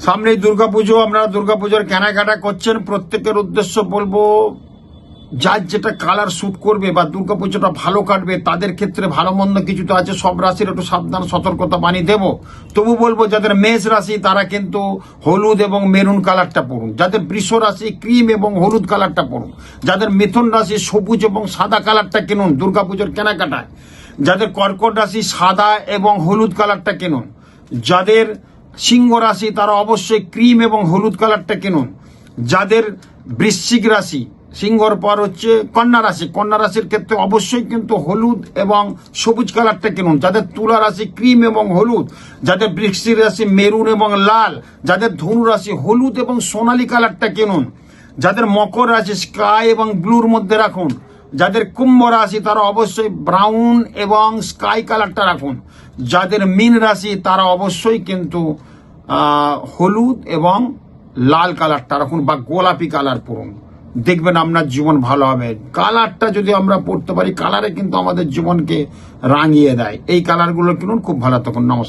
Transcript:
সামনেই দুর্গাপুজো, আপনারা দুর্গাপুজোর কেনাকাটা করছেন, প্রত্যেকের উদ্দেশ্য বলবো যার যেটা কালার স্যুট করবে বা দুর্গাপুজোটা ভালো কাটবে তাদের ক্ষেত্রে ভালো মন্দ কিছু তো আছে, সব রাশির একটু সাবধান সতর্কতা বানিয়ে দেবো। তবু বলবো যাদের মেষ রাশি তারা কিন্তু হলুদ এবং মেরুন কালারটা পরুন, যাদের বৃষ রাশি ক্রিম এবং হলুদ কালারটা পরুন, যাদের মিথুন রাশি সবুজ এবং সাদা কালারটা কিনুন দুর্গাপুজোর কেনাকাটায়, যাদের কর্কট রাশি সাদা এবং হলুদ কালারটা কিনুন, যাদের সিংহ রাশি তারা অবশ্যই ক্রিম এবং হলুদ কালারটা কিনুন, যাদের বৃশ্চিক রাশি সিংহর পর হচ্ছে কন্যা রাশি, কন্যা রাশির ক্ষেত্রে অবশ্যই কিন্তু হলুদ এবং সবুজ কালারটা কিনুন, যাদের তুলা রাশি ক্রিম এবং হলুদ, যাদের বৃশ্চিক রাশি মেরুন এবং লাল, যাদের ধনু রাশি হলুদ এবং সোনালী কালারটা কিনুন, যাদের মকর রাশি স্কাই এবং ব্লুর মধ্যে রাখুন, যাদের কুম্ভ রাশি তারা অবশ্যই ব্রাউন এবং স্কাই কালারটা রাখুন, যাদের মীন রাশি তারা অবশ্যই কিন্তু হলুদ এবং লাল কালারটা রাখুন বা গোলাপি কালার পরুন, দেখবেন আপনার জীবন ভালো হবে। কালারটা যদি আমরা পড়তে পারি, কালারে কিন্তু আমাদের জীবনকে রাঙিয়ে দেয়। এই কালারগুলো কিনুন, খুব ভালো। তখন নমস্কার।